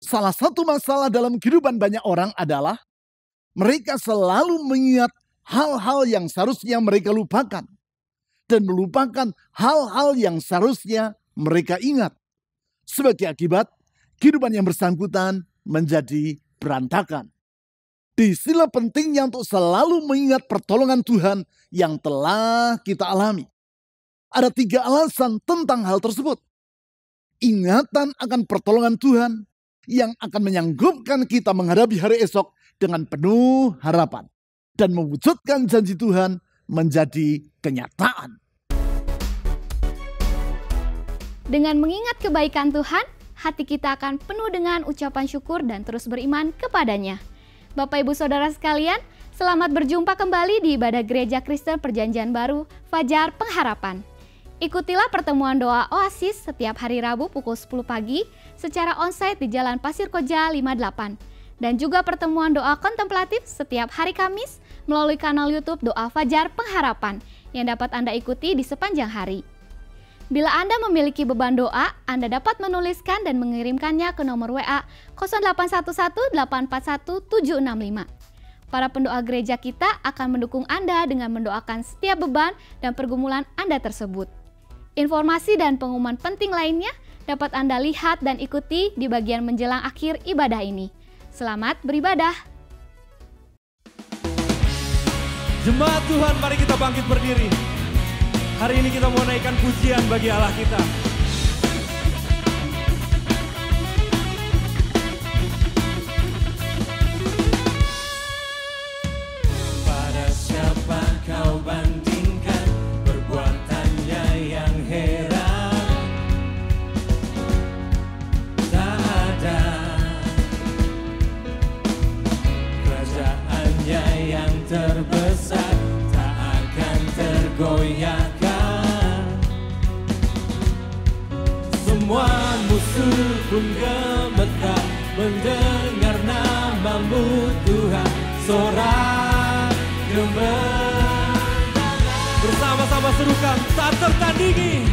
Salah satu masalah dalam kehidupan banyak orang adalah mereka selalu mengingat hal-hal yang seharusnya mereka lupakan dan melupakan hal-hal yang seharusnya mereka ingat. Sebagai akibat, kehidupan yang bersangkutan menjadi berantakan. Disinilah pentingnya untuk selalu mengingat pertolongan Tuhan yang telah kita alami. Ada 3 alasan tentang hal tersebut. Ingatan akan pertolongan Tuhan yang akan menyanggupkan kita menghadapi hari esok dengan penuh harapan dan mewujudkan janji Tuhan menjadi kenyataan. Dengan mengingat kebaikan Tuhan, hati kita akan penuh dengan ucapan syukur dan terus beriman kepadanya. Bapak Ibu Saudara sekalian, selamat berjumpa kembali di ibadah Gereja Kristen Perjanjian Baru Fajar Pengharapan. Ikutilah pertemuan doa Oasis setiap hari Rabu pukul 10 pagi secara onsite di Jalan Pasir Koja 58. Dan juga pertemuan doa kontemplatif setiap hari Kamis melalui kanal YouTube Doa Fajar Pengharapan yang dapat Anda ikuti di sepanjang hari. Bila Anda memiliki beban doa, Anda dapat menuliskan dan mengirimkannya ke nomor WA 0811-841-765. Para pendoa gereja kita akan mendukung Anda dengan mendoakan setiap beban dan pergumulan Anda tersebut. Informasi dan pengumuman penting lainnya dapat Anda lihat dan ikuti di bagian menjelang akhir ibadah ini. Selamat beribadah. Jemaat Tuhan, mari kita bangkit berdiri. Hari ini kita mau naikkan pujian bagi Allah kita. Pada siapa kau bandingkan perbuatannya yang heran? Tak ada kerajaannya yang terbesar, tak akan tergoyahkan. Semua musuh pun gemetar mendengar namamu Tuhan. Sorak kemenangan. Bersama-sama serukan, tak tertandingi,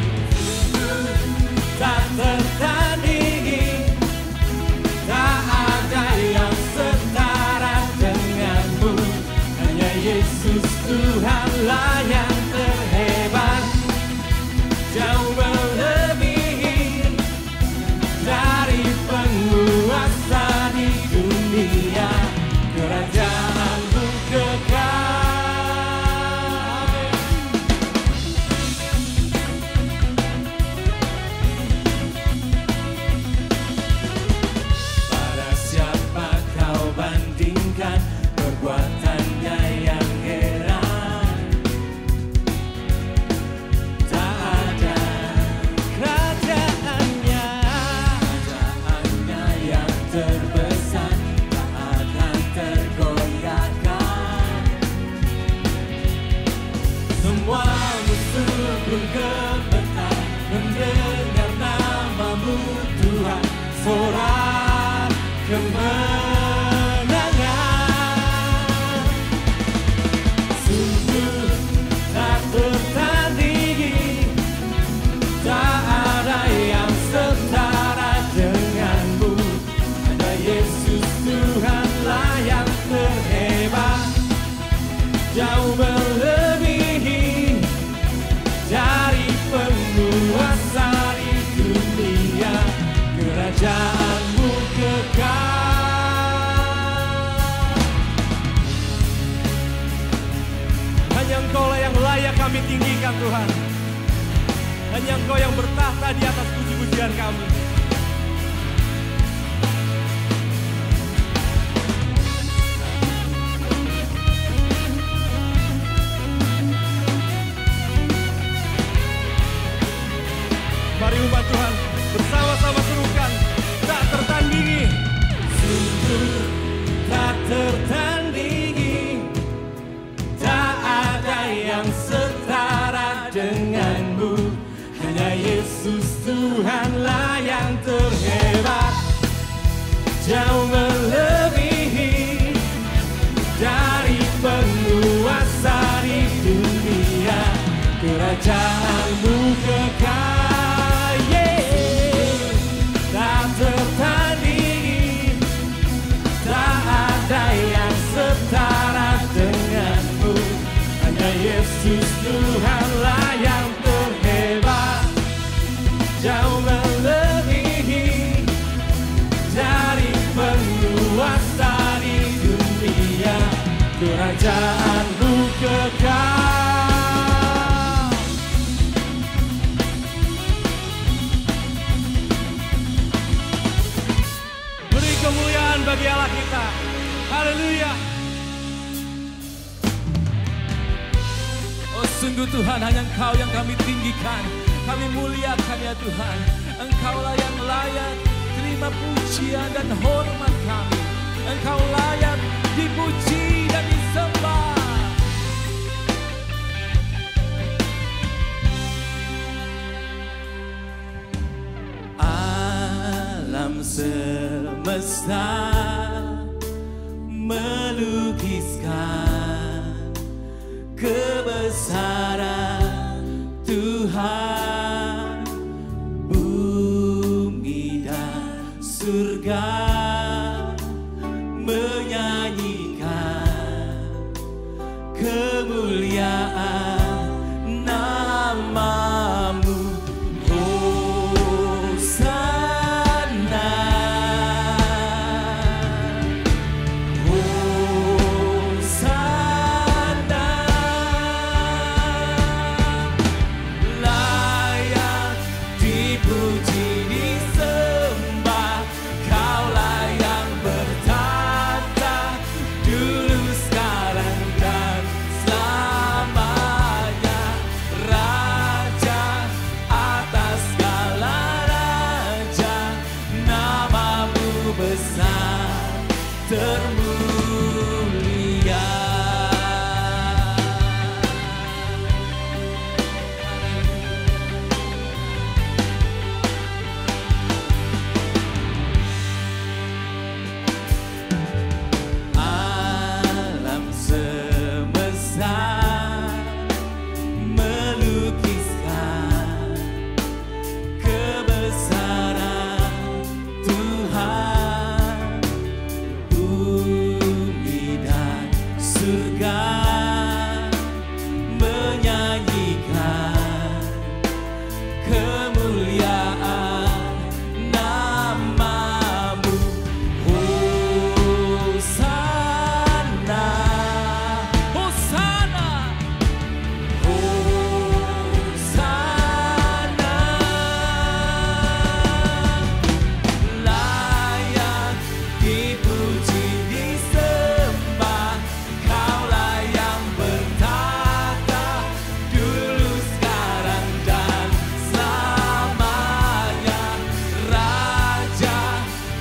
tak tertandingi, tak ada yang setara denganmu. Hanya Yesus Tuhanlah yang terhebat, jauh melebihi dari penguasa di dunia. Kerajaanmu kekal. Pada siapa kau bandingkan perbuatannya yang heran? Tak ada kerajaannya yang terbesar, tak akan tergoyahkan. Semua musuh pun gemetar mendengar namamu Tuhan. Sorak kemenangan. Sungguh tak tertandingi, tak ada yang setara denganmu. Hanya Yesus Tuhanlah yang terhebat, jauh melebihi dari penguasa di dunia. Kerajaanmu kekal. Hanya Engkaulah yang layak kami tinggikan Tuhan. Hanya Engkau yang bertahta di atas puji-pujian kami. Mari umat Tuhan bersama-sama serukan, tak tertandingi. Sungguh tak tertandingi, tak ada yang setara denganmu. Hanya Yesus Tuhanlah yang terhebat, jauh melebihi dari penguasa di dunia. Kerajaanmu kekal, tak tertandingi, bagi Allah kita. Haleluya. Oh sungguh Tuhan, hanya Engkau yang kami tinggikan, kami muliakan ya Tuhan. Engkaulah yang layak terima pujian dan hormat kami. Engkau layak dipuji dan disembah. Alam semesta melukiskan kebesaran Tuhan, bumi dan surga menyanyikan kemuliaan namamu. Hosana, Hosana, layak dipuji disembah. Kaulah yang bertata dulu, sekarang dan selamanya. Raja atas segala raja, namamu besar termulia. Alam semesta melukiskan kebesaran Tuhan, bumi dan surga menyanyikan kemuliaan namamu. Hosana, Hosana, Hosana, layak dipuji disembah. Kaulah yang bertata dulu, sekarang dan selamanya. Raja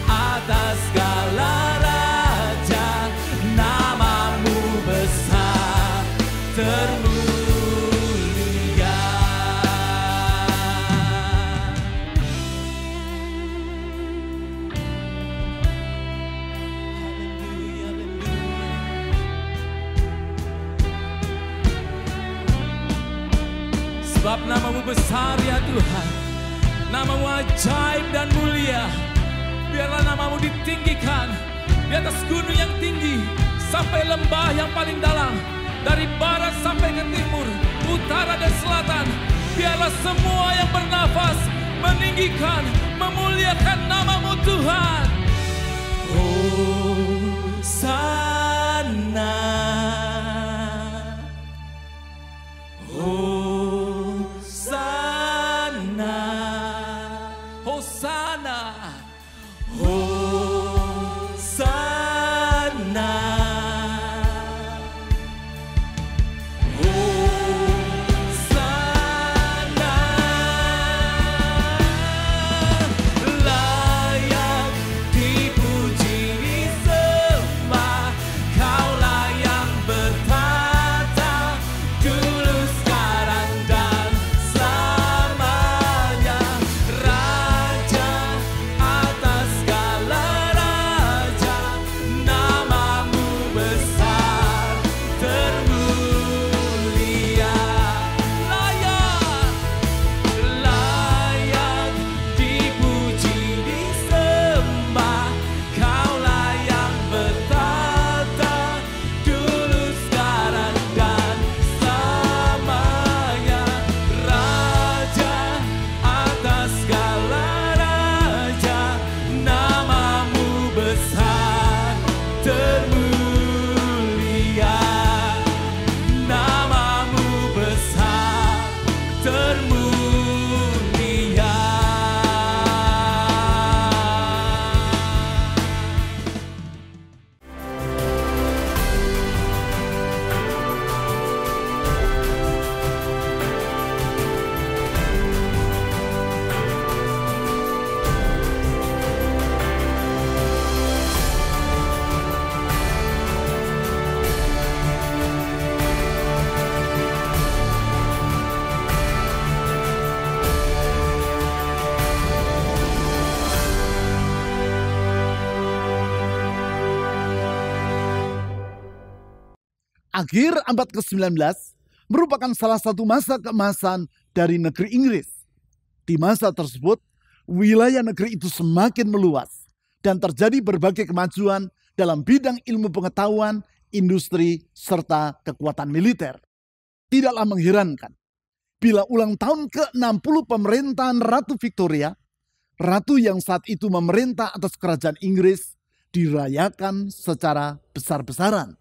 atas segala raja, namamu besar termulia. Haleluya, haleluya. Sebab namamu besar ya Tuhan, namamu ajaib dan mulia. Biarlah namamu ditinggikan di atas gunung yang tinggi sampai lembah yang paling dalam, dari barat sampai ke timur, utara dan selatan. Biarlah semua yang bernafas meninggikan, memuliakan namamu Tuhan. Hosana, Hosana, Hosana, Hosana, Hosana, layak dipuji disembah. Kaulah yang bertata dulu, sekarang dan selamanya. Raja atas segala Akhir abad ke-19 merupakan salah satu masa keemasan dari negeri Inggris. Di masa tersebut, wilayah negeri itu semakin meluas dan terjadi berbagai kemajuan dalam bidang ilmu pengetahuan, industri, serta kekuatan militer. Tidaklah mengherankan bila ulang tahun ke-60 pemerintahan Ratu Victoria, ratu yang saat itu memerintah atas kerajaan Inggris, dirayakan secara besar-besaran.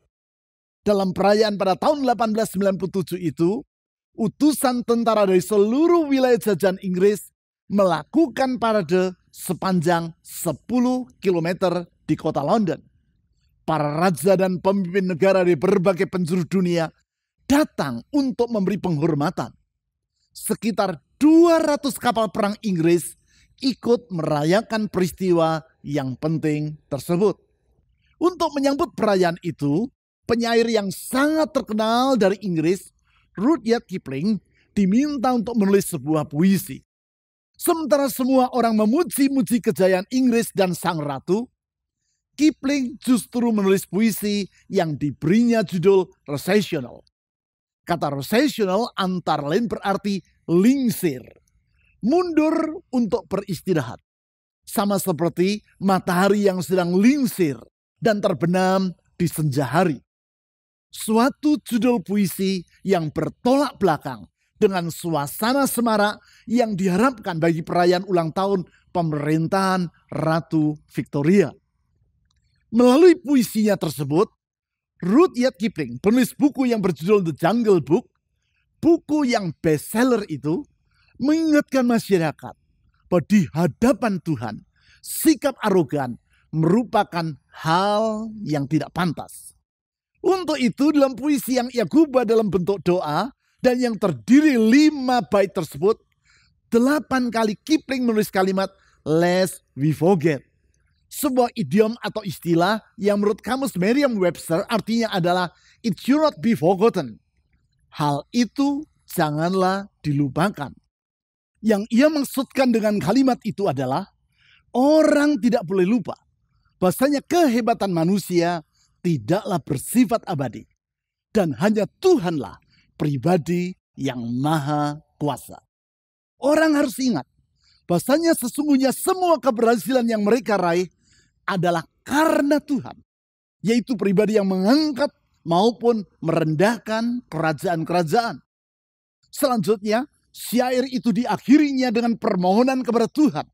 Dalam perayaan pada tahun 1897 itu, utusan tentara dari seluruh wilayah jajahan Inggris melakukan parade sepanjang 10 km di kota London. Para raja dan pemimpin negara di berbagai penjuru dunia datang untuk memberi penghormatan. Sekitar 200 kapal perang Inggris ikut merayakan peristiwa yang penting tersebut. Untuk menyambut perayaan itu, penyair yang sangat terkenal dari Inggris, Rudyard Kipling, diminta untuk menulis sebuah puisi. Sementara semua orang memuji-muji kejayaan Inggris dan sang ratu, Kipling justru menulis puisi yang diberinya judul Recessional. Kata recessional antara lain berarti lingsir, mundur untuk beristirahat. Sama seperti matahari yang sedang lingsir dan terbenam di senja hari. Suatu judul puisi yang bertolak belakang dengan suasana semarak yang diharapkan bagi perayaan ulang tahun pemerintahan Ratu Victoria. Melalui puisinya tersebut, Rudyard Kipling, penulis buku yang berjudul The Jungle Book, buku yang bestseller itu, mengingatkan masyarakat bahwa di hadapan Tuhan, sikap arogan merupakan hal yang tidak pantas. Untuk itu dalam puisi yang ia gubah dalam bentuk doa dan yang terdiri 5 bait tersebut, 8 kali Kipling menulis kalimat lest we forget. Sebuah idiom atau istilah yang menurut kamus Merriam-Webster artinya adalah it should not be forgotten. Hal itu janganlah dilupakan. Yang ia maksudkan dengan kalimat itu adalah orang tidak boleh lupa bahwasanya kehebatan manusia tidaklah bersifat abadi. Dan hanya Tuhanlah pribadi yang maha kuasa. Orang harus ingat bahwasanya sesungguhnya semua keberhasilan yang mereka raih adalah karena Tuhan. Yaitu pribadi yang mengangkat maupun merendahkan kerajaan-kerajaan. Selanjutnya, syair itu diakhirinya dengan permohonan kepada Tuhan.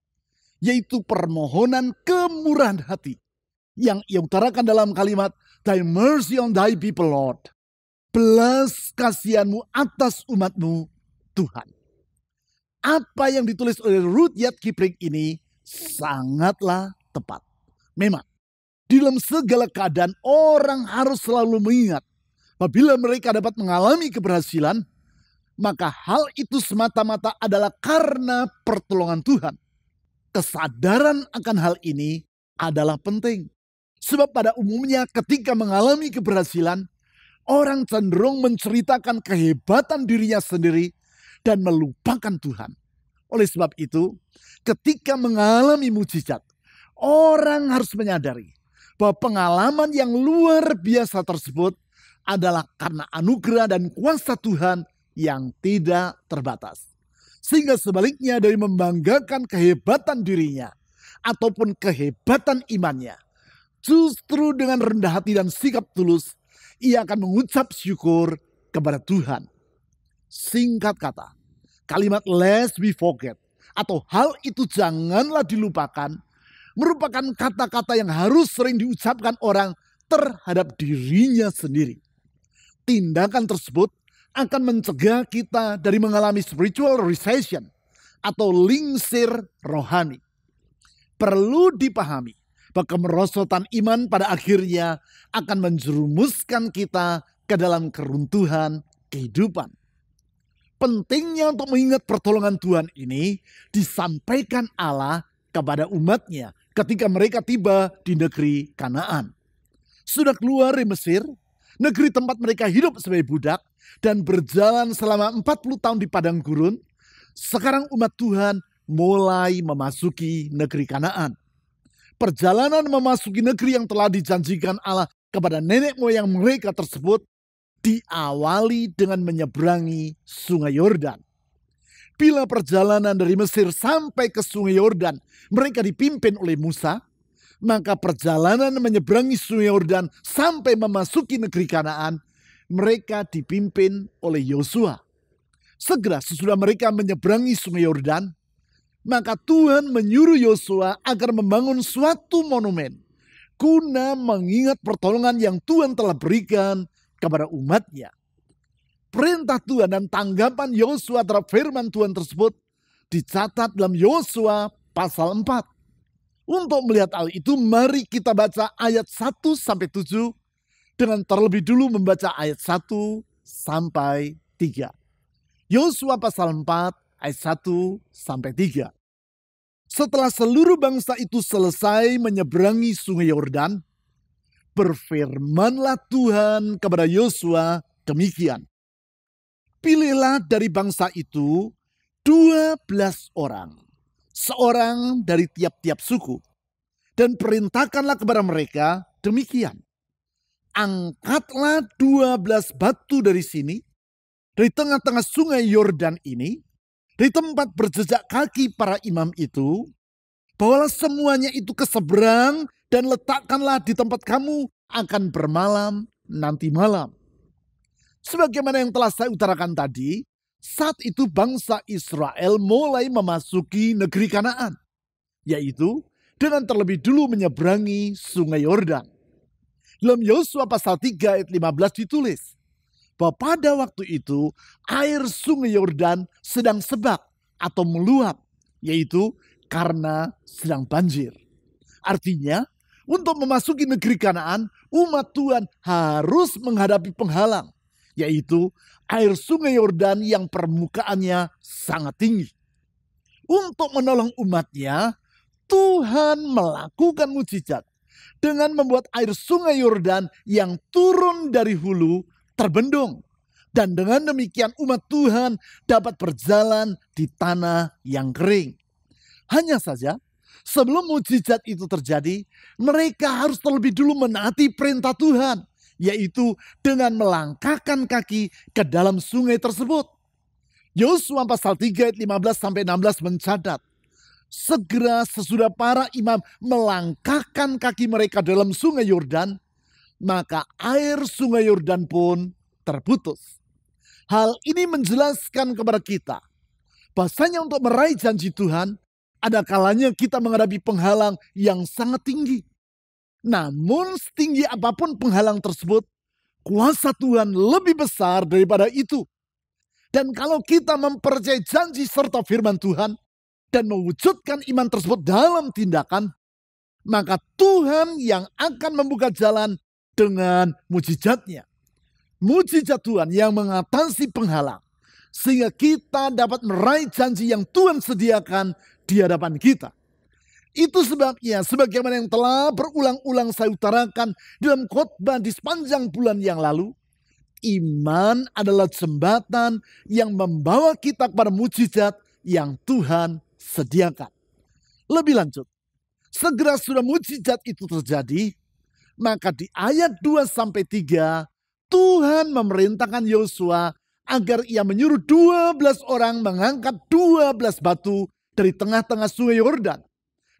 Yaitu permohonan kemurahan hati. Yang ia utarakan dalam kalimat, Thy mercy on thy people, Lord. Belas kasihanmu atas umatmu, Tuhan. Apa yang ditulis oleh Rudyard Kipling ini sangatlah tepat. Memang, di dalam segala keadaan orang harus selalu mengingat apabila mereka dapat mengalami keberhasilan, maka hal itu semata-mata adalah karena pertolongan Tuhan. Kesadaran akan hal ini adalah penting. Sebab pada umumnya ketika mengalami keberhasilan, orang cenderung menceritakan kehebatan dirinya sendiri dan melupakan Tuhan. Oleh sebab itu, ketika mengalami mujizat, orang harus menyadari bahwa pengalaman yang luar biasa tersebut adalah karena anugerah dan kuasa Tuhan yang tidak terbatas. Sehingga sebaliknya dari membanggakan kehebatan dirinya ataupun kehebatan imannya, justru dengan rendah hati dan sikap tulus, ia akan mengucap syukur kepada Tuhan. Singkat kata, kalimat lest we forget atau hal itu janganlah dilupakan merupakan kata-kata yang harus sering diucapkan orang terhadap dirinya sendiri. Tindakan tersebut akan mencegah kita dari mengalami spiritual recession atau lingsir rohani. Perlu dipahami bahwa kemerosotan iman pada akhirnya akan menjerumuskan kita ke dalam keruntuhan kehidupan. Pentingnya untuk mengingat pertolongan Tuhan ini disampaikan Allah kepada umatnya ketika mereka tiba di negeri Kanaan. Sudah keluar dari Mesir, negeri tempat mereka hidup sebagai budak, dan berjalan selama 40 tahun di padang gurun, sekarang umat Tuhan mulai memasuki negeri Kanaan. Perjalanan memasuki negeri yang telah dijanjikan Allah kepada nenek moyang mereka tersebut diawali dengan menyeberangi Sungai Yordan. Bila perjalanan dari Mesir sampai ke Sungai Yordan mereka dipimpin oleh Musa, maka perjalanan menyeberangi Sungai Yordan sampai memasuki negeri Kanaan mereka dipimpin oleh Yosua. Segera sesudah mereka menyeberangi Sungai Yordan, maka Tuhan menyuruh Yosua agar membangun suatu monumen guna mengingat pertolongan yang Tuhan telah berikan kepada umatnya. Perintah Tuhan dan tanggapan Yosua terhadap firman Tuhan tersebut dicatat dalam Yosua pasal 4. Untuk melihat hal itu, mari kita baca ayat 1-7 dengan terlebih dulu membaca ayat 1-3. Yosua pasal 4 ayat 1-3. Setelah seluruh bangsa itu selesai menyeberangi Sungai Yordan, berfirmanlah Tuhan kepada Yosua demikian. Pilihlah dari bangsa itu 12 orang, seorang dari tiap-tiap suku, dan perintahkanlah kepada mereka demikian. Angkatlah 12 batu dari sini, dari tengah-tengah Sungai Yordan ini, dari tempat berjejak kaki para imam itu, bawalah semuanya itu ke seberang dan letakkanlah di tempat kamu akan bermalam nanti malam. Sebagaimana yang telah saya utarakan tadi, saat itu bangsa Israel mulai memasuki negeri Kanaan, yaitu dengan terlebih dulu menyeberangi Sungai Yordan. Dalam Yosua pasal 3 ayat 15 ditulis bahwa pada waktu itu air Sungai Yordan sedang sebak atau meluap, yaitu karena sedang banjir. Artinya, untuk memasuki negeri Kanaan, umat Tuhan harus menghadapi penghalang, yaitu air Sungai Yordan yang permukaannya sangat tinggi. Untuk menolong umatnya, Tuhan melakukan mukjizat dengan membuat air Sungai Yordan yang turun dari hulu terbendung. Dan dengan demikian umat Tuhan dapat berjalan di tanah yang kering. Hanya saja, sebelum mukjizat itu terjadi, mereka harus terlebih dulu menaati perintah Tuhan, yaitu dengan melangkahkan kaki ke dalam sungai tersebut. Yosua pasal 3 ayat 15-16 mencatat, segera sesudah para imam melangkahkan kaki mereka dalam Sungai Yordan, maka air Sungai Yordan pun terputus. Hal ini menjelaskan kepada kita, bahwasanya untuk meraih janji Tuhan, ada kalanya kita menghadapi penghalang yang sangat tinggi. Namun setinggi apapun penghalang tersebut, kuasa Tuhan lebih besar daripada itu. Dan kalau kita mempercayai janji serta firman Tuhan dan mewujudkan iman tersebut dalam tindakan, maka Tuhan yang akan membuka jalan dengan mukjizatnya. Mukjizat Tuhan yang mengatasi penghalang, sehingga kita dapat meraih janji yang Tuhan sediakan di hadapan kita. Itu sebabnya sebagaimana yang telah berulang-ulang saya utarakan dalam khotbah di sepanjang bulan yang lalu, iman adalah jembatan yang membawa kita kepada mukjizat yang Tuhan sediakan. Lebih lanjut, segera sudah mukjizat itu terjadi, maka di ayat 2-3 Tuhan memerintahkan Yosua agar ia menyuruh 12 orang mengangkat 12 batu dari tengah-tengah Sungai Yordan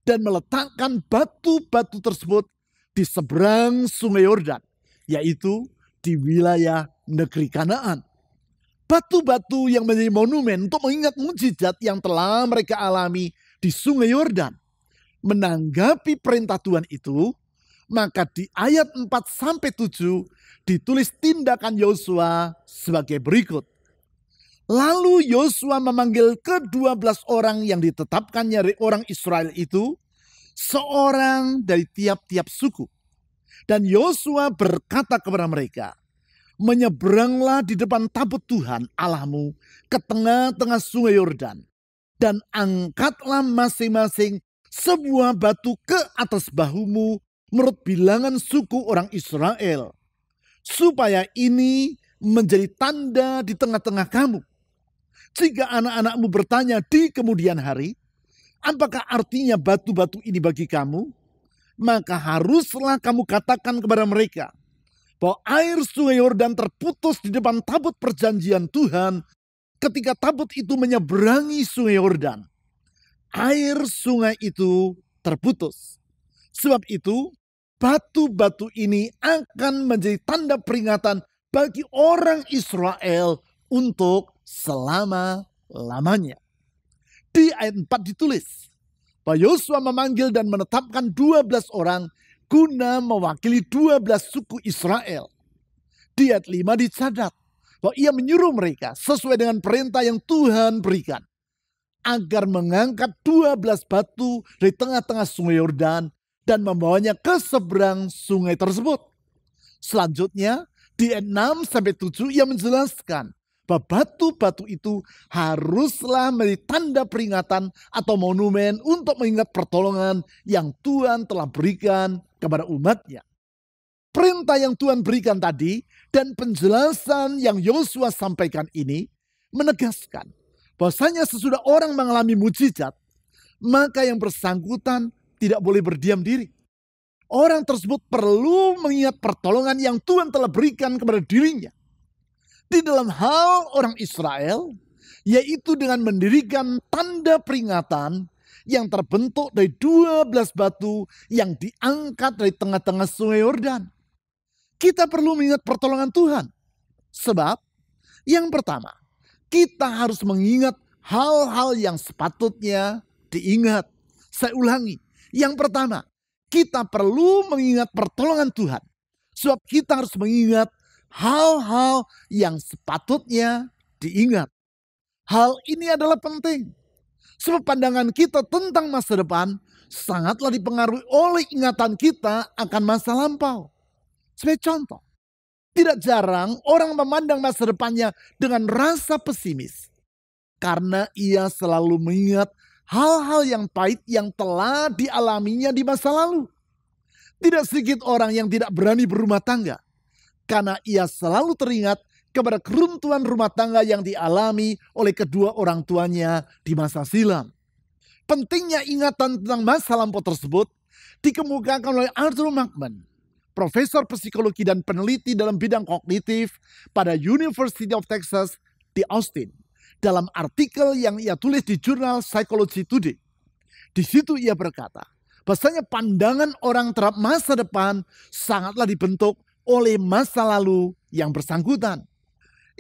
dan meletakkan batu-batu tersebut di seberang Sungai Yordan, yaitu di wilayah negeri Kanaan. Batu-batu yang menjadi monumen untuk mengingat mukjizat yang telah mereka alami di Sungai Yordan. Menanggapi perintah Tuhan itu, maka di ayat 4-7 ditulis tindakan Yosua sebagai berikut. Lalu Yosua memanggil ke-12 orang yang ditetapkannya dari orang Israel itu, seorang dari tiap-tiap suku. Dan Yosua berkata kepada mereka, menyeberanglah di depan tabut Tuhan Allahmu ke tengah-tengah Sungai Yordan, dan angkatlah masing-masing sebuah batu ke atas bahumu menurut bilangan suku orang Israel, supaya ini menjadi tanda di tengah-tengah kamu. Jika anak-anakmu bertanya di kemudian hari, apakah artinya batu-batu ini bagi kamu? Maka haruslah kamu katakan kepada mereka, bahwa air sungai Yordan terputus di depan tabut perjanjian Tuhan ketika tabut itu menyeberangi sungai Yordan. Air sungai itu terputus. Sebab itu, batu-batu ini akan menjadi tanda peringatan bagi orang Israel untuk selama-lamanya. Di ayat 4 ditulis bahwa Yosua memanggil dan menetapkan 12 orang guna mewakili 12 suku Israel. Di ayat 5 dicatat bahwa ia menyuruh mereka sesuai dengan perintah yang Tuhan berikan agar mengangkat 12 batu dari tengah-tengah sungai Yordan dan membawanya ke seberang sungai tersebut. Selanjutnya di ayat 6-7 ia menjelaskan bahwa batu-batu itu haruslah menjadi tanda peringatan atau monumen untuk mengingat pertolongan yang Tuhan telah berikan kepada umatnya. Perintah yang Tuhan berikan tadi dan penjelasan yang Yosua sampaikan ini menegaskan bahwasanya sesudah orang mengalami mujizat, maka yang bersangkutan tidak boleh berdiam diri. Orang tersebut perlu mengingat pertolongan yang Tuhan telah berikan kepada dirinya. Di dalam hal orang Israel, yaitu dengan mendirikan tanda peringatan yang terbentuk dari 12 batu yang diangkat dari tengah-tengah sungai Yordan. Kita perlu mengingat pertolongan Tuhan. Sebab yang pertama, kita harus mengingat hal-hal yang sepatutnya diingat. Saya ulangi, yang pertama, kita perlu mengingat pertolongan Tuhan. Sebab kita harus mengingat hal-hal yang sepatutnya diingat. Hal ini adalah penting. Sebab pandangan kita tentang masa depan sangatlah dipengaruhi oleh ingatan kita akan masa lampau. Sebagai contoh, tidak jarang orang memandang masa depannya dengan rasa pesimis. Karena ia selalu mengingat hal-hal yang pahit yang telah dialaminya di masa lalu. Tidak sedikit orang yang tidak berani berumah tangga. Karena ia selalu teringat kepada keruntuhan rumah tangga yang dialami oleh kedua orang tuanya di masa silam. Pentingnya ingatan tentang masa lampau tersebut dikemukakan oleh Arthur Markman, profesor psikologi dan peneliti dalam bidang kognitif pada University of Texas di Austin, dalam artikel yang ia tulis di jurnal Psychology Today. Di situ ia berkata, bahwasanya pandangan orang terhadap masa depan sangatlah dibentuk oleh masa lalu yang bersangkutan.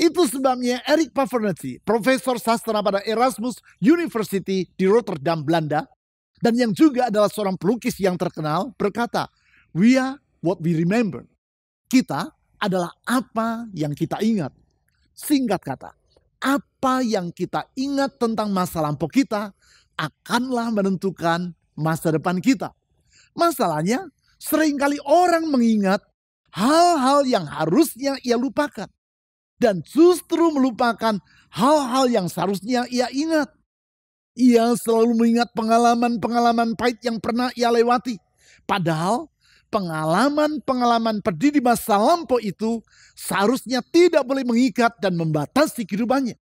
Itu sebabnya Erik Pavernetty, profesor sastra pada Erasmus University di Rotterdam, Belanda, dan yang juga adalah seorang pelukis yang terkenal, berkata, "We are what we remember." Kita adalah apa yang kita ingat. Singkat kata, apa yang kita ingat tentang masa lampau kita akanlah menentukan masa depan kita. Masalahnya, seringkali orang mengingat hal-hal yang harusnya ia lupakan. Dan justru melupakan hal-hal yang seharusnya ia ingat. Ia selalu mengingat pengalaman-pengalaman pahit yang pernah ia lewati. Padahal pengalaman-pengalaman pedih di masa lampau itu seharusnya tidak boleh mengikat dan membatasi kehidupannya.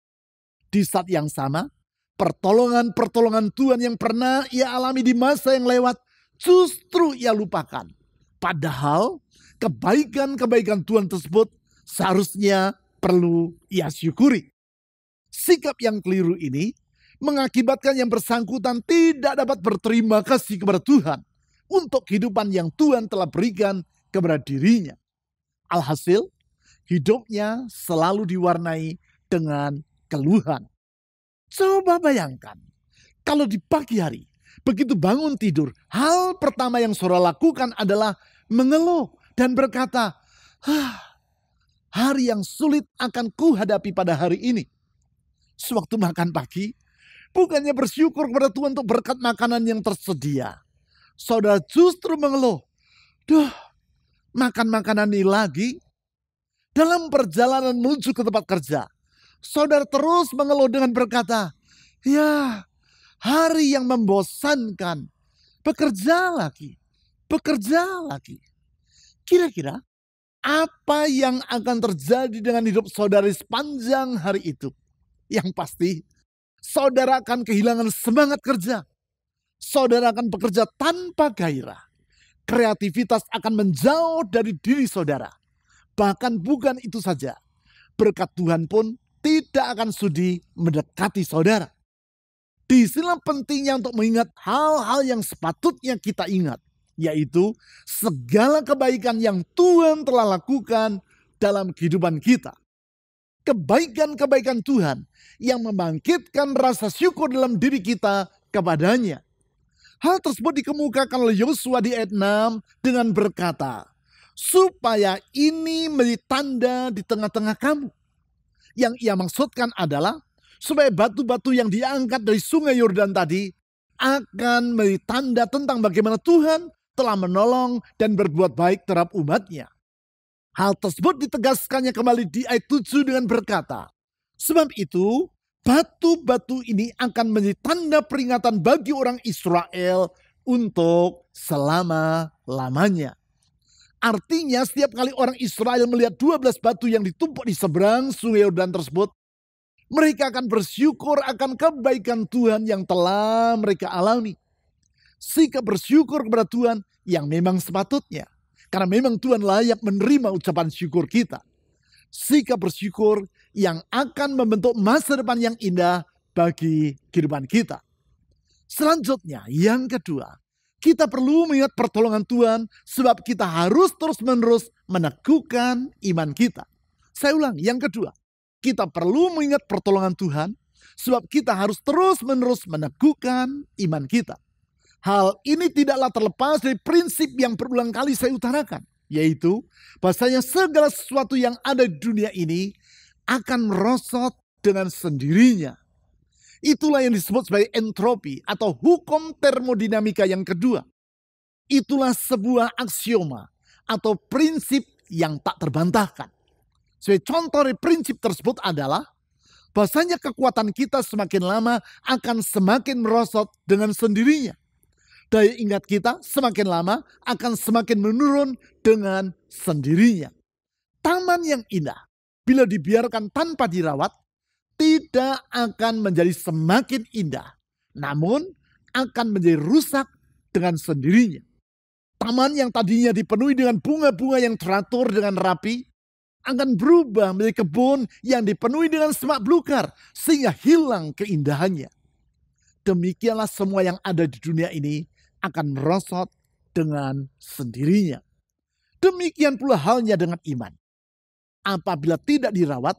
Di saat yang sama, pertolongan-pertolongan Tuhan yang pernah ia alami di masa yang lewat justru ia lupakan. Padahal kebaikan-kebaikan Tuhan tersebut seharusnya perlu ia syukuri. Sikap yang keliru ini mengakibatkan yang bersangkutan tidak dapat berterima kasih kepada Tuhan untuk kehidupan yang Tuhan telah berikan kepada dirinya. Alhasil, hidupnya selalu diwarnai dengan keluhan. Coba bayangkan, kalau di pagi hari, begitu bangun tidur, hal pertama yang saudara lakukan adalah mengeluh dan berkata, hari yang sulit akan kuhadapi pada hari ini. Sewaktu makan pagi, bukannya bersyukur kepada Tuhan untuk berkat makanan yang tersedia, saudara justru mengeluh, makan makanan ini lagi. Dalam perjalanan menuju ke tempat kerja, saudara terus mengeluh dengan berkata, ya, hari yang membosankan, bekerja lagi. Kira-kira apa yang akan terjadi dengan hidup saudara sepanjang hari itu? Yang pasti, saudara akan kehilangan semangat kerja. Saudara akan bekerja tanpa gairah. Kreativitas akan menjauh dari diri saudara. Bahkan bukan itu saja, berkat Tuhan pun tidak akan sudi mendekati saudara. Disinilah pentingnya untuk mengingat hal-hal yang sepatutnya kita ingat, yaitu segala kebaikan yang Tuhan telah lakukan dalam kehidupan kita. Kebaikan-kebaikan Tuhan yang membangkitkan rasa syukur dalam diri kita kepadanya. Hal tersebut dikemukakan oleh Yosua di ayat 6 dengan berkata, supaya ini menjadi tanda di tengah-tengah kamu. Yang ia maksudkan adalah supaya batu-batu yang diangkat dari sungai Yordan tadi akan menjadi tanda tentang bagaimana Tuhan telah menolong dan berbuat baik terhadap umatnya. Hal tersebut ditegaskannya kembali di ayat 7 dengan berkata, sebab itu batu-batu ini akan menjadi tanda peringatan bagi orang Israel untuk selama-lamanya. Artinya setiap kali orang Israel melihat 12 batu yang ditumpuk di seberang sungai Yordan tersebut, mereka akan bersyukur akan kebaikan Tuhan yang telah mereka alami. Sikap bersyukur kepada Tuhan yang memang sepatutnya. Karena memang Tuhan layak menerima ucapan syukur kita. Sikap bersyukur yang akan membentuk masa depan yang indah bagi kehidupan kita. Selanjutnya, yang kedua, kita perlu mengingat pertolongan Tuhan sebab kita harus terus-menerus meneguhkan iman kita. Saya ulang, yang kedua, kita perlu mengingat pertolongan Tuhan sebab kita harus terus-menerus meneguhkan iman kita. Hal ini tidaklah terlepas dari prinsip yang berulang kali saya utarakan, yaitu bahasanya segala sesuatu yang ada di dunia ini akan merosot dengan sendirinya. Itulah yang disebut sebagai entropi atau hukum termodinamika yang kedua. Itulah sebuah aksioma atau prinsip yang tak terbantahkan. Sebagai contoh dari prinsip tersebut adalah bahasanya kekuatan kita semakin lama akan semakin merosot dengan sendirinya. Daya ingat kita semakin lama akan semakin menurun dengan sendirinya. Taman yang indah, bila dibiarkan tanpa dirawat, tidak akan menjadi semakin indah, namun akan menjadi rusak dengan sendirinya. Taman yang tadinya dipenuhi dengan bunga-bunga yang teratur dengan rapi, akan berubah menjadi kebun yang dipenuhi dengan semak belukar, sehingga hilang keindahannya. Demikianlah semua yang ada di dunia ini akan merosot dengan sendirinya. Demikian pula halnya dengan iman. Apabila tidak dirawat,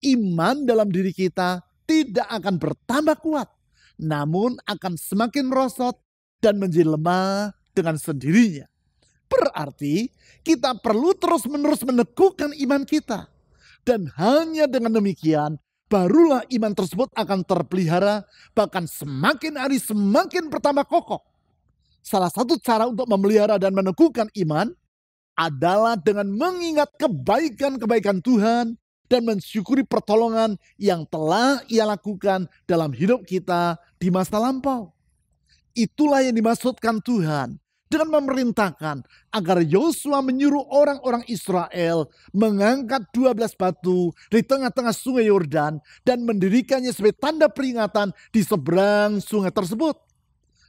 iman dalam diri kita tidak akan bertambah kuat, namun akan semakin merosot dan menjadi lemah dengan sendirinya. Berarti kita perlu terus-menerus meneguhkan iman kita. Dan hanya dengan demikian, barulah iman tersebut akan terpelihara, bahkan semakin hari semakin bertambah kokoh. Salah satu cara untuk memelihara dan meneguhkan iman adalah dengan mengingat kebaikan-kebaikan Tuhan dan mensyukuri pertolongan yang telah Ia lakukan dalam hidup kita di masa lampau. Itulah yang dimaksudkan Tuhan dengan memerintahkan agar Yosua menyuruh orang-orang Israel mengangkat 12 batu di tengah-tengah sungai Yordan dan mendirikannya sebagai tanda peringatan di seberang sungai tersebut.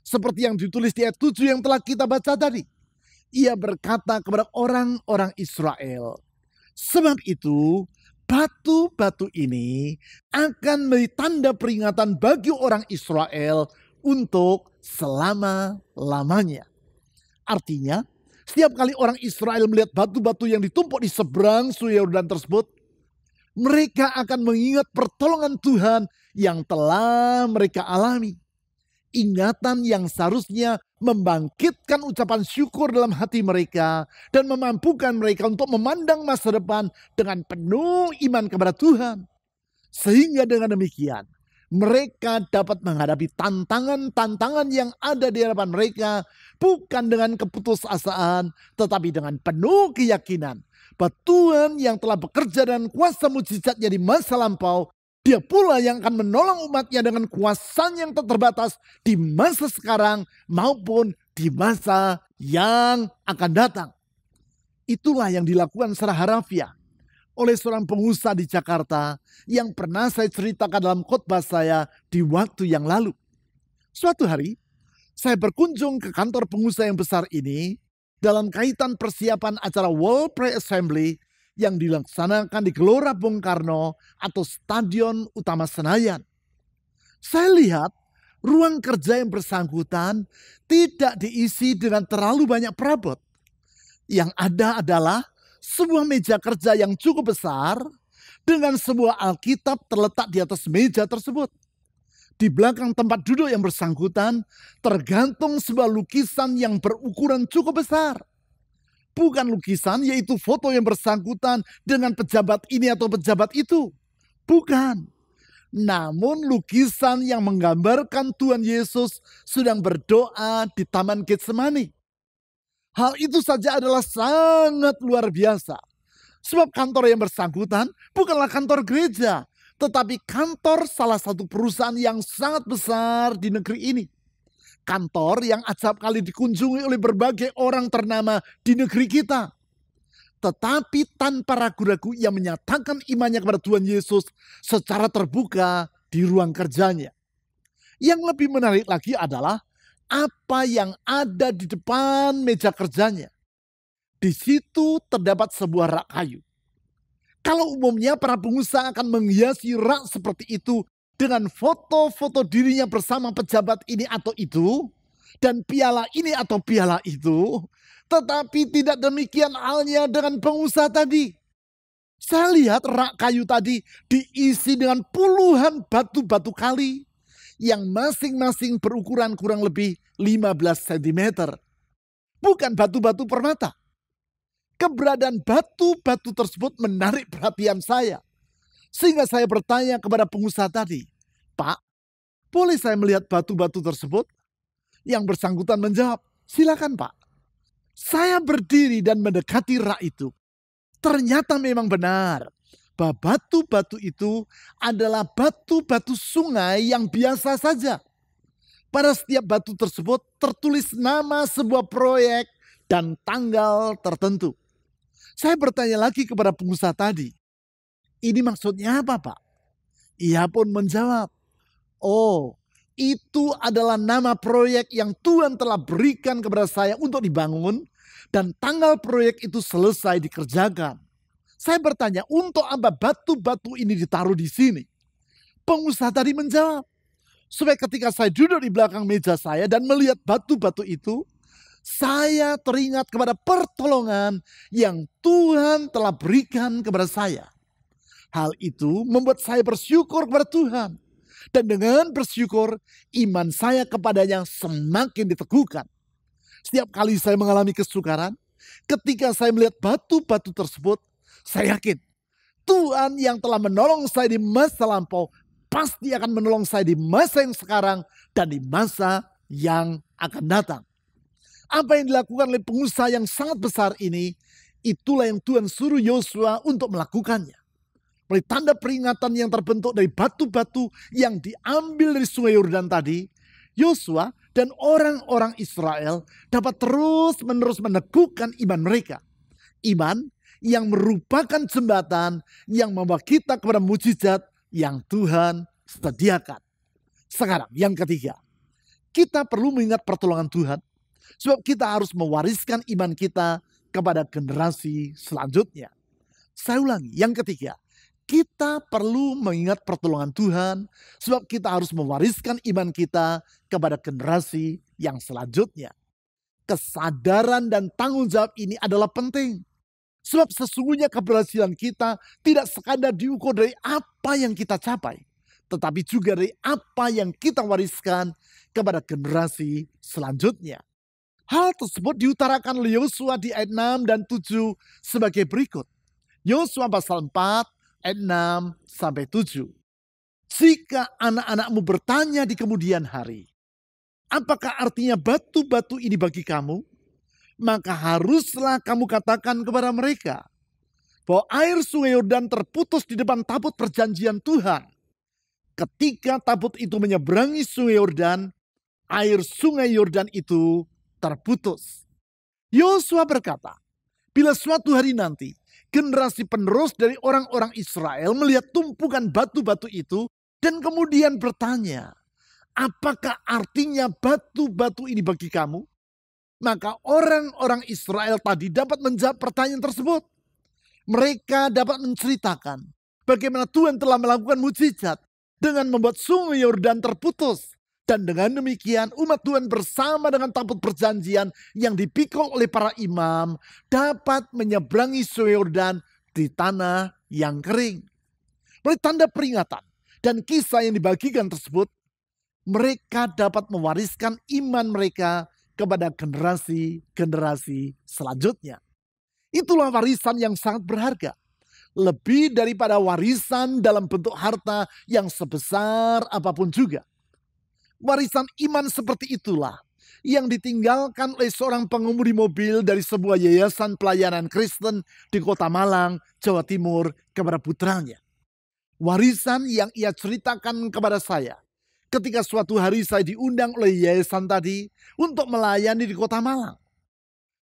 Seperti yang ditulis di ayat 7 yang telah kita baca tadi. Ia berkata kepada orang-orang Israel, sebab itu batu-batu ini akan menjadi tanda peringatan bagi orang Israel untuk selama-lamanya. Artinya, setiap kali orang Israel melihat batu-batu yang ditumpuk di seberang sungai Yordan tersebut, mereka akan mengingat pertolongan Tuhan yang telah mereka alami. Ingatan yang seharusnya membangkitkan ucapan syukur dalam hati mereka dan memampukan mereka untuk memandang masa depan dengan penuh iman kepada Tuhan. Sehingga dengan demikian, mereka dapat menghadapi tantangan-tantangan yang ada di hadapan mereka bukan dengan keputusasaan, tetapi dengan penuh keyakinan bahwa Tuhan yang telah bekerja dengan kuasa mujizatnya di masa lampau, Dia pula yang akan menolong umatnya dengan kuasanya yang tak terbatas di masa sekarang maupun di masa yang akan datang. Itulah yang dilakukan secara harafiah oleh seorang pengusaha di Jakarta yang pernah saya ceritakan dalam khotbah saya di waktu yang lalu. Suatu hari, saya berkunjung ke kantor pengusaha yang besar ini dalam kaitan persiapan acara World Prayer Assembly yang dilaksanakan di Gelora Bung Karno atau Stadion Utama Senayan. Saya lihat ruang kerja yang bersangkutan tidak diisi dengan terlalu banyak perabot. Yang ada adalah sebuah meja kerja yang cukup besar dengan sebuah Alkitab terletak di atas meja tersebut. Di belakang tempat duduk yang bersangkutan tergantung sebuah lukisan yang berukuran cukup besar. Bukan lukisan, yaitu foto yang bersangkutan dengan pejabat ini atau pejabat itu. Bukan. Namun lukisan yang menggambarkan Tuhan Yesus sedang berdoa di Taman Getsemani. Hal itu saja adalah sangat luar biasa. Sebab kantor yang bersangkutan bukanlah kantor gereja, tetapi kantor salah satu perusahaan yang sangat besar di negeri ini. Kantor yang acap kali dikunjungi oleh berbagai orang ternama di negeri kita. Tetapi tanpa ragu-ragu ia menyatakan imannya kepada Tuhan Yesus secara terbuka di ruang kerjanya. Yang lebih menarik lagi adalah apa yang ada di depan meja kerjanya. Di situ terdapat sebuah rak kayu. Kalau umumnya para pengusaha akan menghiasi rak seperti itu dengan foto-foto dirinya bersama pejabat ini atau itu, dan piala ini atau piala itu, tetapi tidak demikian halnya dengan pengusaha tadi. Saya lihat rak kayu tadi diisi dengan puluhan batu-batu kali yang masing-masing berukuran kurang lebih 15 cm. Bukan batu-batu permata. Keberadaan batu-batu tersebut menarik perhatian saya. Sehingga saya bertanya kepada pengusaha tadi, "Pak, boleh saya melihat batu-batu tersebut?" Yang bersangkutan menjawab, "Silakan Pak." Saya berdiri dan mendekati rak itu. Ternyata memang benar bahwa batu-batu itu adalah batu-batu sungai yang biasa saja. Pada setiap batu tersebut tertulis nama sebuah proyek dan tanggal tertentu. Saya bertanya lagi kepada pengusaha tadi, "Ini maksudnya apa Pak?" Ia pun menjawab, "Oh, itu adalah nama proyek yang Tuhan telah berikan kepada saya untuk dibangun dan tanggal proyek itu selesai dikerjakan." Saya bertanya, "Untuk apa batu-batu ini ditaruh di sini?" Pengusaha tadi menjawab, "Supaya ketika saya duduk di belakang meja saya dan melihat batu-batu itu, saya teringat kepada pertolongan yang Tuhan telah berikan kepada saya." Hal itu membuat saya bersyukur kepada Tuhan. Dan dengan bersyukur, iman saya kepadanya semakin diteguhkan. Setiap kali saya mengalami kesukaran, ketika saya melihat batu-batu tersebut, saya yakin Tuhan yang telah menolong saya di masa lampau pasti akan menolong saya di masa yang sekarang dan di masa yang akan datang. Apa yang dilakukan oleh pengusaha yang sangat besar ini, itulah yang Tuhan suruh Yosua untuk melakukannya. Oleh tanda peringatan yang terbentuk dari batu-batu yang diambil dari sungai Yordan tadi, Yosua dan orang-orang Israel dapat terus-menerus meneguhkan iman mereka. Iman yang merupakan jembatan yang membawa kita kepada mujizat yang Tuhan sediakan. Sekarang yang ketiga, kita perlu mengingat pertolongan Tuhan. Sebab kita harus mewariskan iman kita kepada generasi selanjutnya. Saya ulangi, yang ketiga, kita perlu mengingat pertolongan Tuhan. Sebab kita harus mewariskan iman kita kepada generasi yang selanjutnya. Kesadaran dan tanggung jawab ini adalah penting. Sebab sesungguhnya keberhasilan kita tidak sekadar diukur dari apa yang kita capai, tetapi juga dari apa yang kita wariskan kepada generasi selanjutnya. Hal tersebut diutarakan oleh Yosua di ayat 6 dan 7 sebagai berikut. Yosua pasal 4 ayat 6 sampai 7. "Jika anak-anakmu bertanya di kemudian hari, apakah artinya batu-batu ini bagi kamu? Maka haruslah kamu katakan kepada mereka bahwa air sungai Yordan terputus di depan tabut perjanjian Tuhan. Ketika tabut itu menyeberangi sungai Yordan, air sungai Yordan itu terputus." Yosua berkata, bila suatu hari nanti generasi penerus dari orang-orang Israel melihat tumpukan batu-batu itu dan kemudian bertanya, "Apakah artinya batu-batu ini bagi kamu?" Maka orang-orang Israel tadi dapat menjawab pertanyaan tersebut. Mereka dapat menceritakan bagaimana Tuhan telah melakukan mujizat dengan membuat sungai Yordan terputus. Dan dengan demikian umat Tuhan bersama dengan tabut perjanjian yang dipikul oleh para imam dapat menyeberangi sungai Yordan di tanah yang kering. Melalui tanda peringatan dan kisah yang dibagikan tersebut, mereka dapat mewariskan iman mereka kepada generasi-generasi selanjutnya. Itulah warisan yang sangat berharga. Lebih daripada warisan dalam bentuk harta yang sebesar apapun juga. Warisan iman seperti itulah yang ditinggalkan oleh seorang pengemudi mobil dari sebuah yayasan pelayanan Kristen di Kota Malang, Jawa Timur kepada putranya. Warisan yang ia ceritakan kepada saya ketika suatu hari saya diundang oleh yayasan tadi untuk melayani di Kota Malang.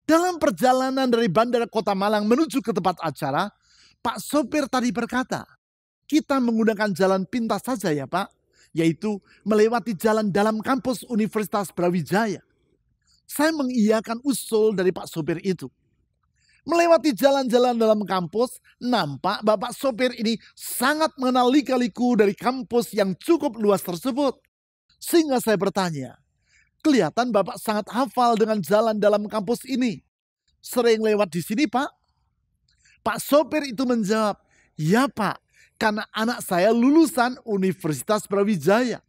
Dalam perjalanan dari Bandara Kota Malang menuju ke tempat acara, Pak sopir tadi berkata, "Kita menggunakan jalan pintas saja ya Pak, yaitu melewati jalan dalam kampus Universitas Brawijaya." Saya mengiyakan usul dari Pak sopir itu. Melewati jalan-jalan dalam kampus, nampak Bapak sopir ini sangat mengenal lika-liku dari kampus yang cukup luas tersebut. Sehingga saya bertanya, kelihatan Bapak sangat hafal dengan jalan dalam kampus ini. Sering lewat di sini Pak? Pak sopir itu menjawab, "Ya Pak, karena anak saya lulusan Universitas Brawijaya."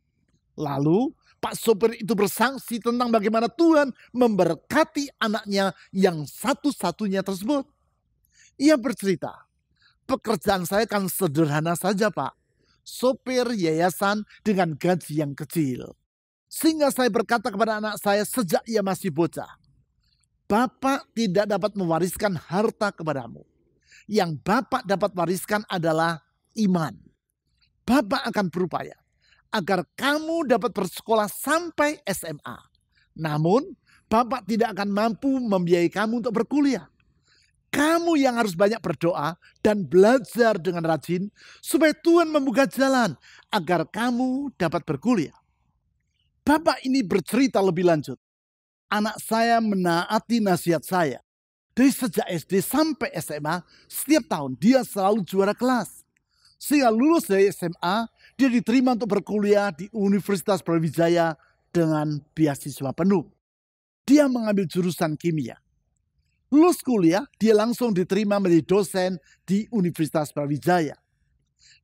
Lalu Pak sopir itu bersaksi tentang bagaimana Tuhan memberkati anaknya yang satu-satunya tersebut. Ia bercerita, "Pekerjaan saya kan sederhana saja Pak. Sopir yayasan dengan gaji yang kecil." Sehingga saya berkata kepada anak saya sejak ia masih bocah, "Bapak tidak dapat mewariskan harta kepadamu. Yang Bapak dapat wariskan adalah iman. Bapak akan berupaya agar kamu dapat bersekolah sampai SMA. Namun, Bapak tidak akan mampu membiayai kamu untuk berkuliah. Kamu yang harus banyak berdoa dan belajar dengan rajin supaya Tuhan membuka jalan agar kamu dapat berkuliah." Bapak ini bercerita lebih lanjut. "Anak saya menaati nasihat saya. Dari sejak SD sampai SMA, setiap tahun dia selalu juara kelas. Sehingga lulus dari SMA, dia diterima untuk berkuliah di Universitas Brawijaya dengan beasiswa penuh. Dia mengambil jurusan kimia. Lulus kuliah, dia langsung diterima menjadi dosen di Universitas Brawijaya.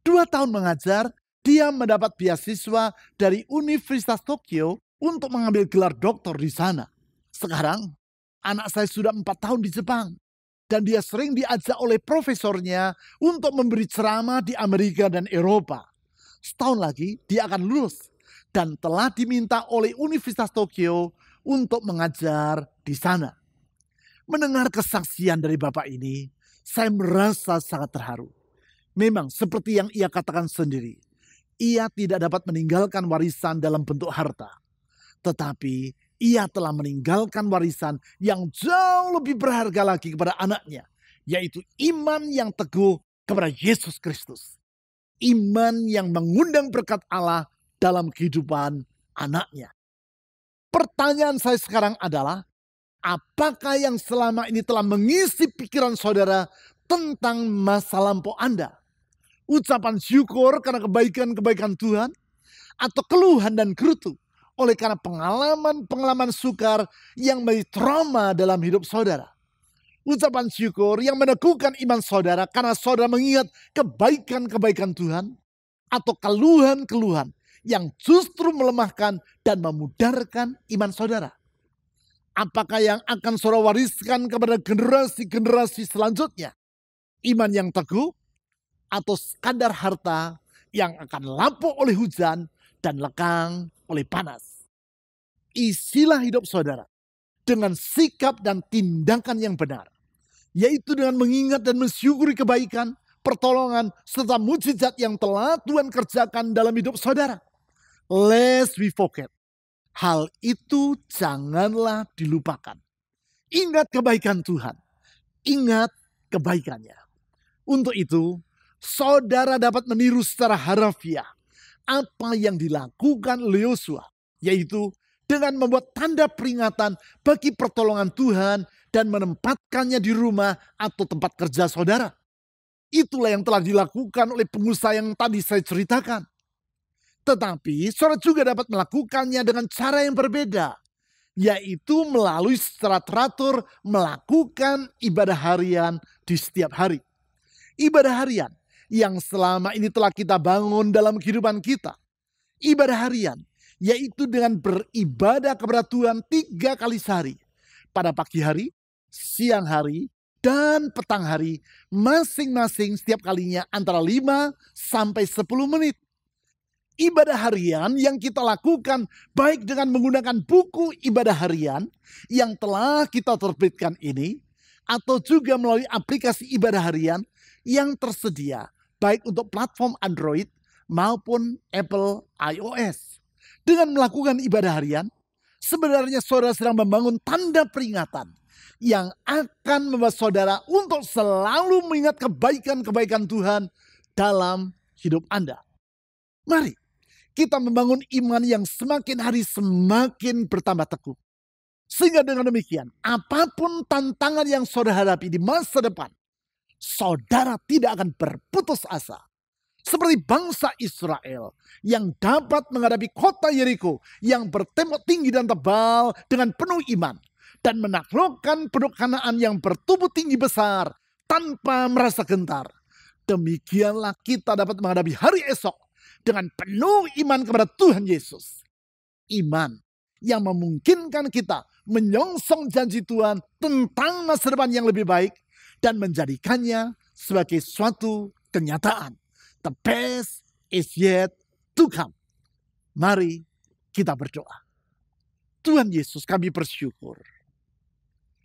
2 tahun mengajar, dia mendapat beasiswa dari Universitas Tokyo untuk mengambil gelar doktor di sana. Sekarang, anak saya sudah 4 tahun di Jepang. Dan dia sering diajak oleh profesornya untuk memberi ceramah di Amerika dan Eropa. Setahun lagi dia akan lulus. Dan telah diminta oleh Universitas Tokyo untuk mengajar di sana." Mendengar kesaksian dari Bapak ini, saya merasa sangat terharu. Memang seperti yang ia katakan sendiri, ia tidak dapat meninggalkan warisan dalam bentuk harta. Tetapi ia telah meninggalkan warisan yang jauh lebih berharga lagi kepada anaknya, yaitu iman yang teguh kepada Yesus Kristus. Iman yang mengundang berkat Allah dalam kehidupan anaknya. Pertanyaan saya sekarang adalah, apakah yang selama ini telah mengisi pikiran saudara tentang masa lampau Anda? Ucapan syukur karena kebaikan-kebaikan Tuhan? Atau keluhan dan gerutu oleh karena pengalaman-pengalaman sukar yang menjadi trauma dalam hidup saudara? Ucapan syukur yang meneguhkan iman saudara karena saudara mengingat kebaikan-kebaikan Tuhan? Atau keluhan-keluhan yang justru melemahkan dan memudarkan iman saudara? Apakah yang akan saudara wariskan kepada generasi-generasi selanjutnya? Iman yang teguh atau sekadar harta yang akan lapuk oleh hujan dan lekang oleh panas? Isilah hidup saudara dengan sikap dan tindakan yang benar, yaitu dengan mengingat dan mensyukuri kebaikan, pertolongan, serta mujizat yang telah Tuhan kerjakan dalam hidup saudara. Lest we forget. Hal itu janganlah dilupakan. Ingat kebaikan Tuhan. Ingat kebaikannya. Untuk itu, saudara dapat meniru secara harafiah apa yang dilakukan oleh Yosua, yaitu dengan membuat tanda peringatan bagi pertolongan Tuhan dan menempatkannya di rumah atau tempat kerja saudara. Itulah yang telah dilakukan oleh pengusaha yang tadi saya ceritakan. Tetapi saudara juga dapat melakukannya dengan cara yang berbeda, yaitu melalui secara teratur melakukan ibadah harian di setiap hari. Ibadah harian yang selama ini telah kita bangun dalam kehidupan kita. Ibadah harian yaitu dengan beribadah kepada Tuhan 3 kali sehari. Pada pagi hari, siang hari, dan petang hari, masing-masing setiap kalinya antara 5 sampai 10 menit. Ibadah harian yang kita lakukan baik dengan menggunakan buku ibadah harian yang telah kita terbitkan ini, atau juga melalui aplikasi ibadah harian yang tersedia baik untuk platform Android maupun Apple iOS. Dengan melakukan ibadah harian, sebenarnya saudara sedang membangun tanda peringatan yang akan membuat saudara untuk selalu mengingat kebaikan-kebaikan Tuhan dalam hidup Anda. Mari kita membangun iman yang semakin hari semakin bertambah teguh. Sehingga dengan demikian, apapun tantangan yang saudara hadapi di masa depan, saudara tidak akan berputus asa. Seperti bangsa Israel yang dapat menghadapi kota Yeriko yang bertembok tinggi dan tebal dengan penuh iman. Dan menaklukkan penduduk Kanaan yang bertubuh tinggi besar tanpa merasa gentar. Demikianlah kita dapat menghadapi hari esok dengan penuh iman kepada Tuhan Yesus. Iman yang memungkinkan kita menyongsong janji Tuhan tentang masa depan yang lebih baik dan menjadikannya sebagai suatu kenyataan. The best is yet to come. Mari kita berdoa. Tuhan Yesus, kami bersyukur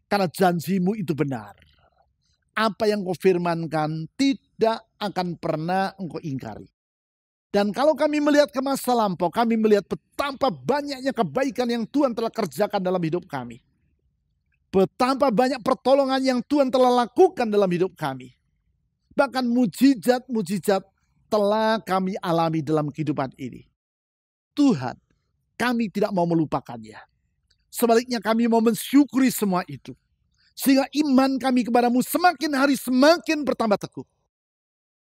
karena janji-Mu itu benar. Apa yang Kau firmankan tidak akan pernah Engkau ingkari. Dan kalau kami melihat ke masa lampau, kami melihat betapa banyaknya kebaikan yang Tuhan telah kerjakan dalam hidup kami. Betapa banyak pertolongan yang Tuhan telah lakukan dalam hidup kami. Bahkan mujizat-mujizat telah kami alami dalam kehidupan ini. Tuhan, kami tidak mau melupakannya. Sebaliknya kami mau mensyukuri semua itu. Sehingga iman kami kepadamu semakin hari semakin bertambah teguh.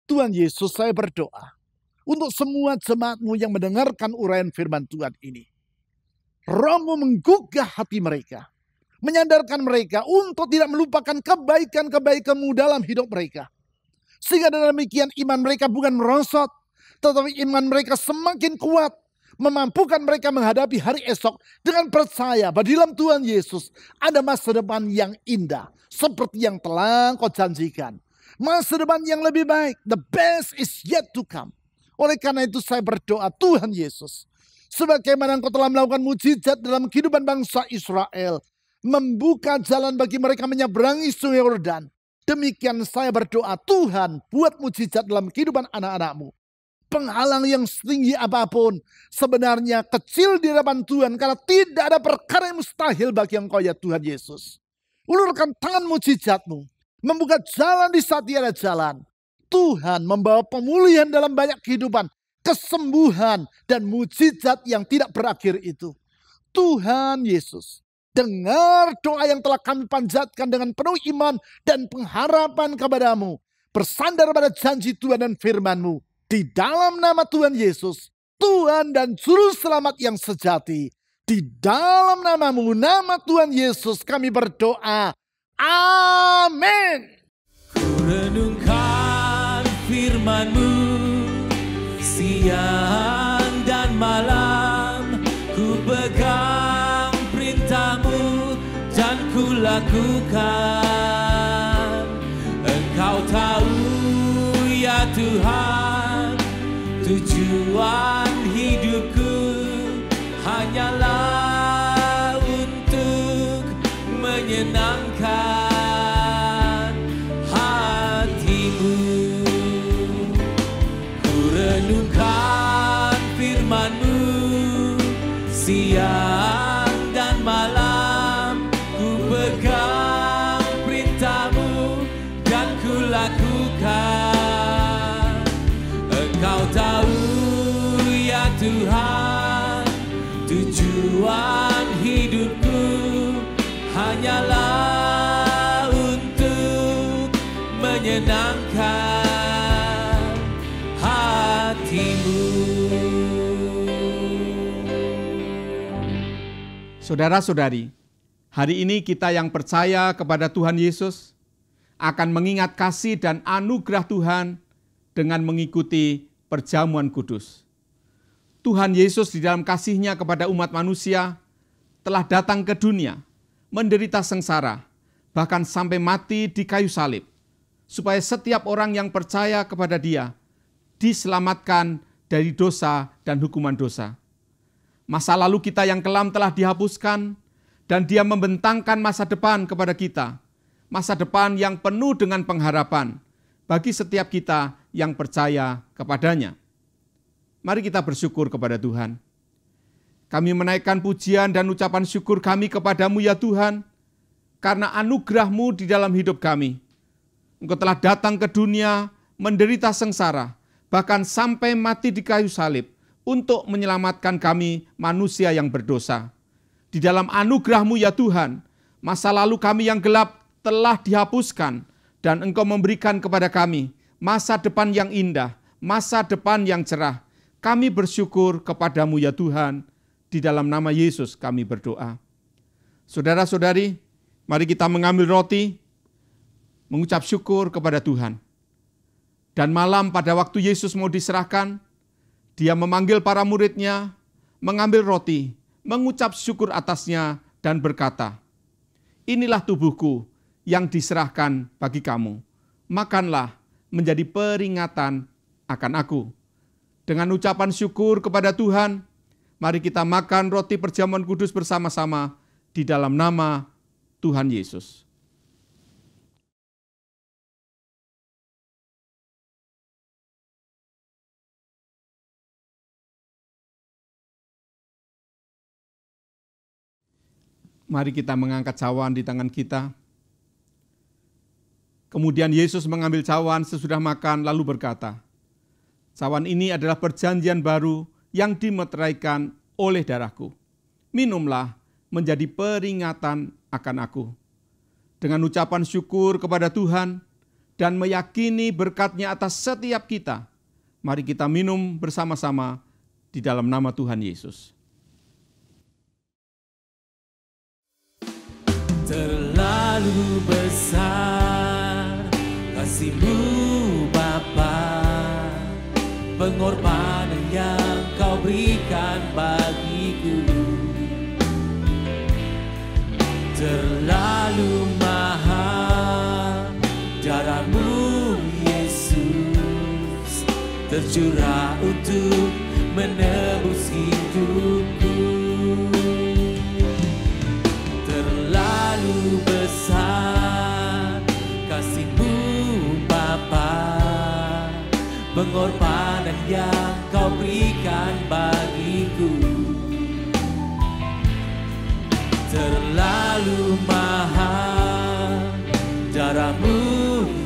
Tuhan Yesus, saya berdoa untuk semua jemaat-Mu yang mendengarkan uraian firman Tuhan ini. Roh-Mu menggugah hati mereka. Menyadarkan mereka untuk tidak melupakan kebaikan-kebaikan-Mu dalam hidup mereka. Sehingga dengan demikian iman mereka bukan merosot. Tetapi iman mereka semakin kuat. Memampukan mereka menghadapi hari esok dengan percaya bahwa di dalam Tuhan Yesus ada masa depan yang indah. Seperti yang telah Kau janjikan. Masa depan yang lebih baik. The best is yet to come. Oleh karena itu saya berdoa Tuhan Yesus. Sebagaimana Engkau telah melakukan mujizat dalam kehidupan bangsa Israel. Membuka jalan bagi mereka menyeberangi sungai Yordan. Demikian saya berdoa Tuhan buat mujizat dalam kehidupan anak-anak-Mu. Penghalang yang setinggi apapun sebenarnya kecil di hadapan Tuhan. Karena tidak ada perkara yang mustahil bagi Engkau ya Tuhan Yesus. Ulurkan tangan mujizat-Mu. Membuka jalan di saat tiada jalan. Tuhan membawa pemulihan dalam banyak kehidupan, kesembuhan dan mujizat yang tidak berakhir itu. Tuhan Yesus, dengar doa yang telah kami panjatkan dengan penuh iman dan pengharapan kepadamu. Bersandar pada janji Tuhan dan firman-Mu. Di dalam nama Tuhan Yesus, Tuhan dan Juru Selamat yang sejati. Di dalam nama-Mu, nama Tuhan Yesus kami berdoa. Amin. Renungkan firman-Mu siang dan malam, ku pegang perintah-Mu dan ku lakukan. Engkau tahu ya Tuhan, tujuan hidupku hanyalah untuk menyenangkan siang dan malam, ku pegang perintah-Mu dan ku lakukan. Engkau tahu ya Tuhan, tujuan hidupku hanyalah untuk menyenangkan Saudara-saudari, hari ini kita yang percaya kepada Tuhan Yesus akan mengingat kasih dan anugerah Tuhan dengan mengikuti perjamuan kudus. Tuhan Yesus di dalam kasih-Nya kepada umat manusia telah datang ke dunia, menderita sengsara, bahkan sampai mati di kayu salib, supaya setiap orang yang percaya kepada Dia diselamatkan dari dosa dan hukuman dosa. Masa lalu kita yang kelam telah dihapuskan, dan Dia membentangkan masa depan kepada kita. Masa depan yang penuh dengan pengharapan bagi setiap kita yang percaya kepada-Nya. Mari kita bersyukur kepada Tuhan. Kami menaikkan pujian dan ucapan syukur kami kepada-Mu ya Tuhan, karena anugerah-Mu di dalam hidup kami. Engkau telah datang ke dunia, menderita sengsara, bahkan sampai mati di kayu salib, untuk menyelamatkan kami manusia yang berdosa. Di dalam anugerah-Mu ya Tuhan, masa lalu kami yang gelap telah dihapuskan, dan Engkau memberikan kepada kami masa depan yang indah, masa depan yang cerah. Kami bersyukur kepada-Mu ya Tuhan, di dalam nama Yesus kami berdoa. Saudara-saudari, mari kita mengambil roti, mengucap syukur kepada Tuhan. Dan malam pada waktu Yesus mau diserahkan, Dia memanggil para murid-Nya, mengambil roti, mengucap syukur atasnya, dan berkata, "Inilah tubuhku yang diserahkan bagi kamu. Makanlah menjadi peringatan akan aku." Dengan ucapan syukur kepada Tuhan, mari kita makan roti perjamuan kudus bersama-sama di dalam nama Tuhan Yesus. Mari kita mengangkat cawan di tangan kita. Kemudian Yesus mengambil cawan sesudah makan lalu berkata, "Cawan ini adalah perjanjian baru yang dimeteraikan oleh darahku. Minumlah menjadi peringatan akan aku." Dengan ucapan syukur kepada Tuhan dan meyakini berkat-Nya atas setiap kita, mari kita minum bersama-sama di dalam nama Tuhan Yesus. Terlalu besar kasih-Mu Bapa, pengorbanan yang Kau berikan bagiku. Terlalu mahal darah-Mu Yesus, tercurah untuk menebus hidupku. Terlalu besar kasih-Mu Bapa, pengorbanan yang Kau berikan bagiku. Terlalu mahal darah-Mu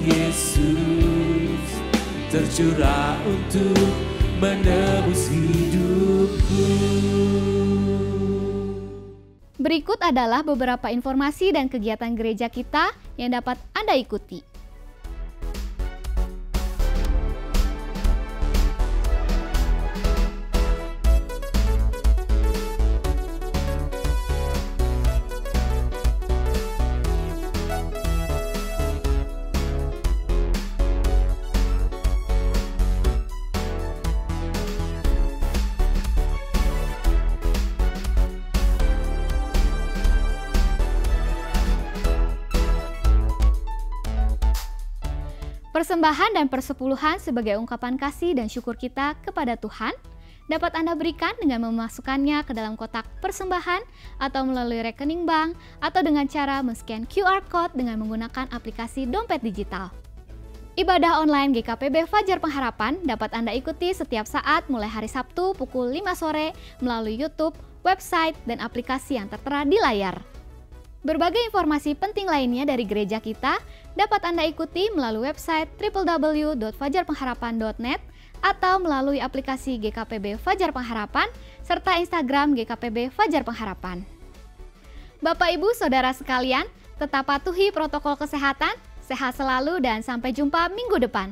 Yesus, tercurah untuk menebus hidupku. Berikut adalah beberapa informasi dan kegiatan gereja kita yang dapat Anda ikuti. Persembahan dan persepuluhan sebagai ungkapan kasih dan syukur kita kepada Tuhan dapat Anda berikan dengan memasukkannya ke dalam kotak persembahan atau melalui rekening bank atau dengan cara men-scan QR Code dengan menggunakan aplikasi dompet digital. Ibadah online GKPB Fajar Pengharapan dapat Anda ikuti setiap saat mulai hari Sabtu pukul 5 sore melalui YouTube, website, dan aplikasi yang tertera di layar. Berbagai informasi penting lainnya dari gereja kita dapat Anda ikuti melalui website www.fajarpengharapan.net atau melalui aplikasi GKPB Fajar Pengharapan serta Instagram GKPB Fajar Pengharapan. Bapak, Ibu, Saudara sekalian, tetap patuhi protokol kesehatan, sehat selalu, dan sampai jumpa minggu depan.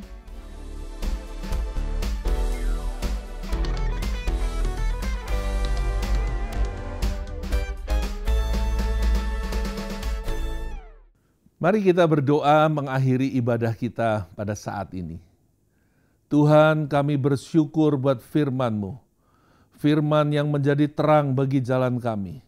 Mari kita berdoa mengakhiri ibadah kita pada saat ini. Tuhan, kami bersyukur buat firman-Mu. Firman yang menjadi terang bagi jalan kami.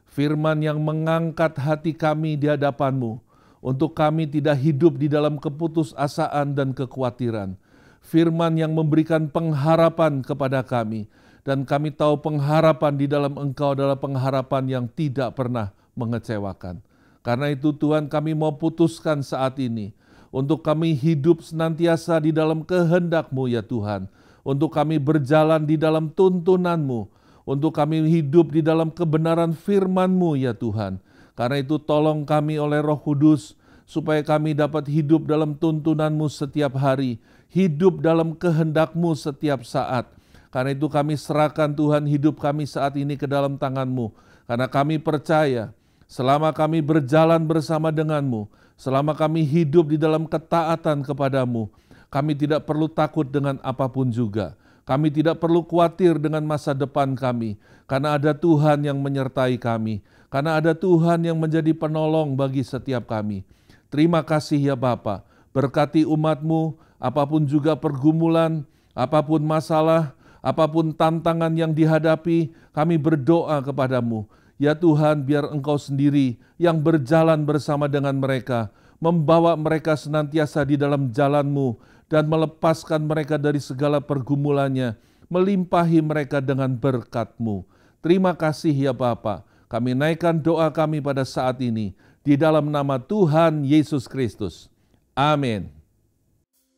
Firman yang mengangkat hati kami di hadapan-Mu. Untuk kami tidak hidup di dalam keputusasaan dan kekhawatiran. Firman yang memberikan pengharapan kepada kami. Dan kami tahu pengharapan di dalam Engkau adalah pengharapan yang tidak pernah mengecewakan. Karena itu Tuhan, kami mau putuskan saat ini untuk kami hidup senantiasa di dalam kehendak-Mu ya Tuhan. Untuk kami berjalan di dalam tuntunan-Mu. Untuk kami hidup di dalam kebenaran firman-Mu ya Tuhan. Karena itu tolong kami oleh Roh Kudus supaya kami dapat hidup dalam tuntunan-Mu setiap hari. Hidup dalam kehendak-Mu setiap saat. Karena itu kami serahkan Tuhan hidup kami saat ini ke dalam tangan-Mu. Karena kami percaya selama kami berjalan bersama dengan-Mu, selama kami hidup di dalam ketaatan kepada-Mu, kami tidak perlu takut dengan apapun juga. Kami tidak perlu khawatir dengan masa depan kami, karena ada Tuhan yang menyertai kami, karena ada Tuhan yang menjadi penolong bagi setiap kami. Terima kasih ya Bapa, berkati umat-Mu, apapun juga pergumulan, apapun masalah, apapun tantangan yang dihadapi, kami berdoa kepada-Mu. Ya Tuhan, biar Engkau sendiri yang berjalan bersama dengan mereka, membawa mereka senantiasa di dalam jalan-Mu, dan melepaskan mereka dari segala pergumulannya, melimpahi mereka dengan berkat-Mu. Terima kasih ya Bapa, kami naikkan doa kami pada saat ini, di dalam nama Tuhan Yesus Kristus. Amin.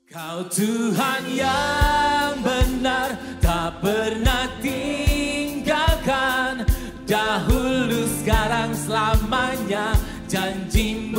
Kau Tuhan yang benar, tak pernah tinggalkan. Dahulu, sekarang, selamanya, janji-Mu